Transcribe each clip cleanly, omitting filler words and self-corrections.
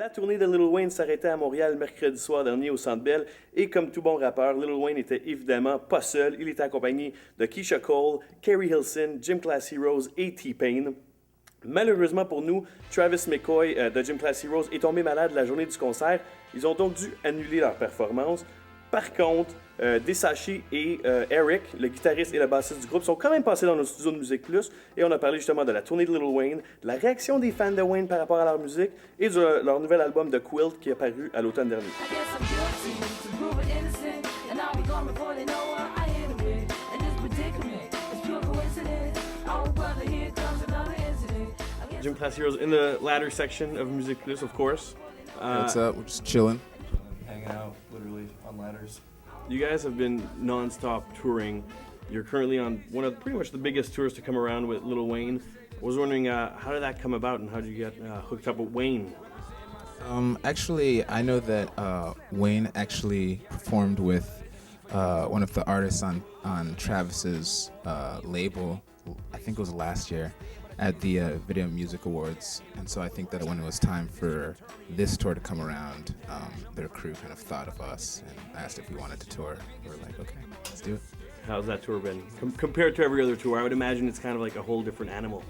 La tournée de Lil Wayne s'arrêtait à Montréal mercredi soir dernier au Centre Bell et comme tout bon rappeur, Lil Wayne était évidemment pas seul. Il était accompagné de Keisha Cole, Kerry Hilson, Gym Class Heroes et T-Pain. Malheureusement pour nous, Travis McCoy de Gym Class Heroes est tombé malade la journée du concert. Ils ont donc dû annuler leur performance. Par contre, Disashi et Eric, le guitariste et le bassiste du groupe, sont quand même passés dans nos studios de Musique Plus et on a parlé justement de la tournée de Lil Wayne, de la réaction des fans de Wayne par rapport à leur musique et de leur nouvel album de Quilt qui est paru à l'automne dernier. Gym Class Heroes in the latter section of Musique Plus, of course. What's up? We're just chilling. Hanging out, literally, on ladders. You guys have been non-stop touring. You're currently on one of pretty much the biggest tours to come around with Lil Wayne. I was wondering, how did that come about and how did you get hooked up with Wayne? Actually, I know that Wayne actually performed with one of the artists on Travis's label, I think it was last year, at the Video Music Awards. And so I think that when it was time for this tour to come around, their crew kind of thought of us and asked if we wanted to tour. We were like, okay, let's do it. How's that tour been? Compared to every other tour, I would imagine it's kind of like a whole different animal.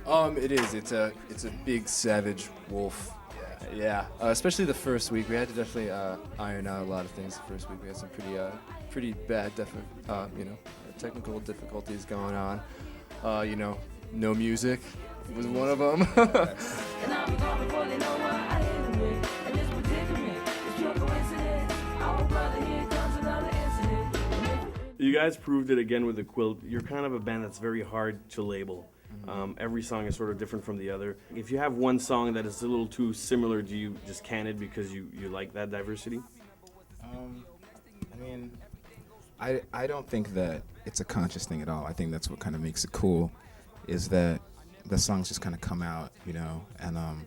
It is. It's a big savage wolf. Yeah. Especially the first week, we had to definitely iron out a lot of things. The first week, we had some pretty bad, technical difficulties going on. No music was one of them. You guys proved it again with the Quilt. You're kind of a band that's very hard to label. Every song is sort of different from the other. If you have one song that is a little too similar, do you just can it because you like that diversity? I don't think that it's a conscious thing at all. I think that's what kind of makes it cool, is that the songs just kind of come out, and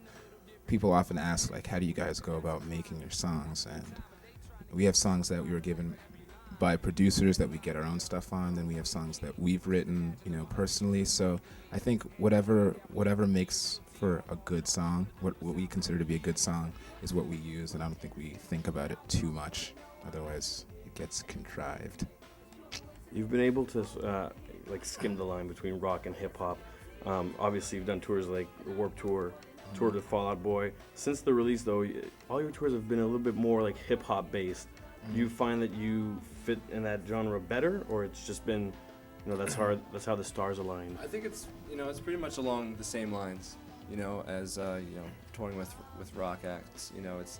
people often ask, like, how do you guys go about making your songs? And we have songs that we were given by producers that we get our own stuff on, then we have songs that we've written, personally. So I think whatever makes for a good song, what we consider to be a good song, is what we use, and I don't think we think about it too much. Otherwise, it gets contrived. You've been able to skim the line between rock and hip hop. Obviously, you've done tours like Warped Tour, Tour to Fall Out Boy. Since the release, though, all your tours have been a little bit more like hip hop based. Do you find that you fit in that genre better, or it's just been, that's how the stars align? I think it's pretty much along the same lines, as touring with rock acts.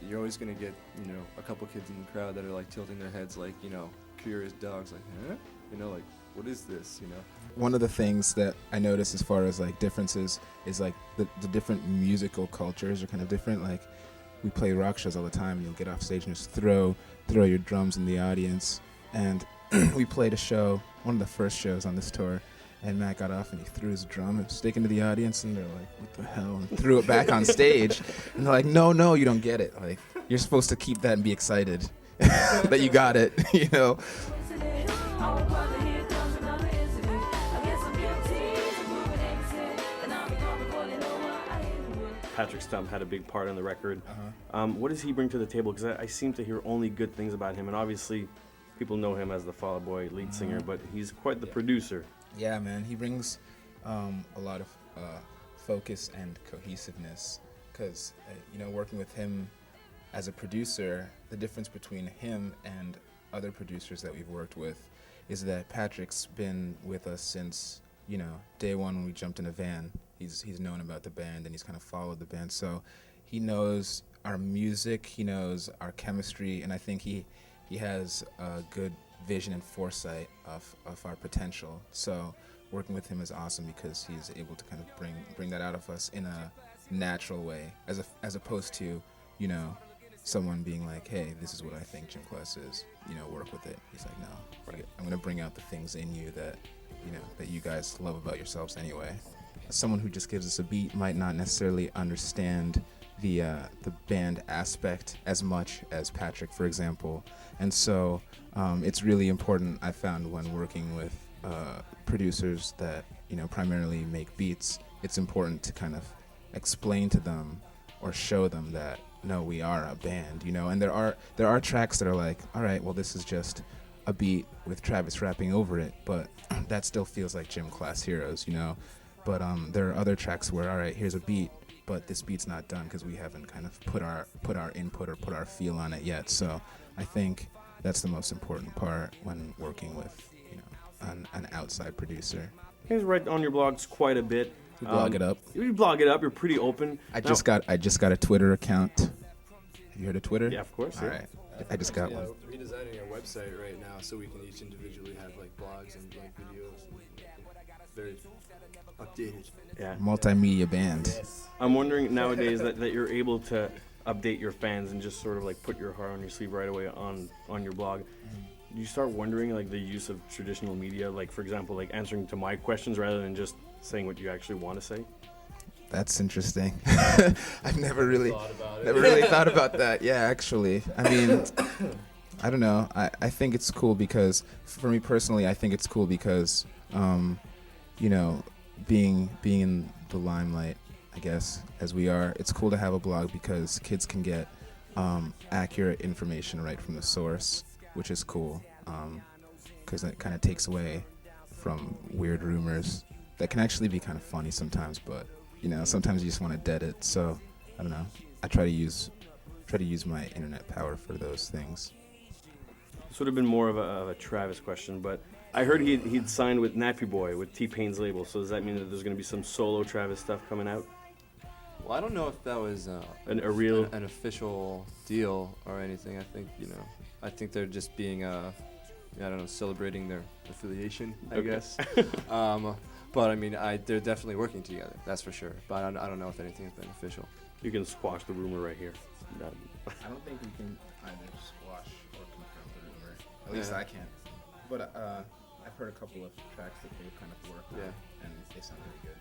You're always gonna get a couple kids in the crowd that are like tilting their heads like curious dogs, like, huh? Like, what is this? One of the things that I notice as far as like differences is like the different musical cultures are kind of different. Like, we play rock shows all the time, and you'll get off stage and just throw your drums in the audience. And we played a show, one of the first shows on this tour, and Matt got off and he threw his drum and stick into the audience, and they're like, what the hell? And threw it back on stage. And they're like, no, you don't get it. Like, you're supposed to keep that and be excited that you got it, Patrick Stump had a big part on the record. What does he bring to the table? Because I seem to hear only good things about him, and obviously people know him as the Fall Out Boy lead singer, but he's quite the producer. Yeah, man, he brings a lot of focus and cohesiveness, because working with him as a producer, the difference between him and other producers that we've worked with is that Patrick's been with us since day one when we jumped in a van. He's known about the band, and he's kind of followed the band, so he knows our music, he knows our chemistry, and I think he has a good vision and foresight of our potential. So working with him is awesome because he's able to kind of bring that out of us in a natural way, as opposed to someone being like, hey, this is what I think gym class is, work with it. He's like, no, I'm gonna bring out the things in you that that you guys love about yourselves anyway. Someone who just gives us a beat might not necessarily understand the band aspect as much as Patrick, for example. And so it's really important, I found, when working with producers that primarily make beats. It's important to kind of explain to them or show them that no, we are a band, you know. And there are tracks that are like, all right, well, this is just a beat with Travis rapping over it, but that still feels like Gym Class Heroes, you know. But there are other tracks where, all right, here's a beat, but this beat's not done because we haven't kind of put our input or put our feel on it yet. So I think that's the most important part when working with, you know, an outside producer. You guys write on your blogs quite a bit. You blog it up. You blog it up. You're pretty open. I just got a Twitter account. Have you heard of Twitter? Yeah, of course. All right. I just got one. Redesigning our website right now so we can each individually have like blogs and like videos. And very updated. Yeah. Multimedia band. I'm wondering nowadays that you're able to update your fans and just sort of like put your heart on your sleeve right away on your blog. Do you start wondering like the use of traditional media, like for example, like answering to my questions rather than just saying what you actually want to say? That's interesting. I've never really thought about that. Yeah, actually. I mean, I don't know. I think it's cool because, for me personally, I think it's cool because, you know, being in the limelight, I guess, as we are, it's cool to have a blog because kids can get accurate information right from the source, which is cool, because it kind of takes away from weird rumors that can actually be kind of funny sometimes, but you know, sometimes you just want to dead it. So I don't know. I try to use my internet power for those things. This would have been more of a Travis question, but I heard he'd signed with Nappy Boy with T-Pain's label. So does that mean that there's going to be some solo Travis stuff coming out? Well, I don't know if that was an official deal or anything. I think they're just being I don't know, celebrating their affiliation, I guess. But I mean, they're definitely working together. That's for sure. But I don't know if anything's been official. You can squash the rumor right here. I don't think we can either squash or confirm the rumor. At least I can't. But I've heard a couple of tracks that they've kind of worked on, and they sound really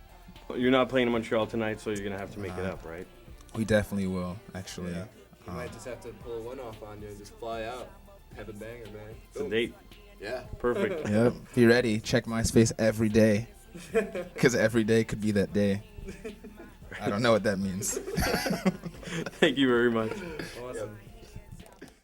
good. You're not playing in Montreal tonight, so you're going to have to make it up, right? We definitely will, actually. Yeah. You might just have to pull a one-off on you and just fly out. Have a banger, man. It's a date. Yeah. Perfect. Yep. Be ready. Check MySpace every day. Because every day could be that day. I don't know what that means. Thank you very much. Awesome. Yep.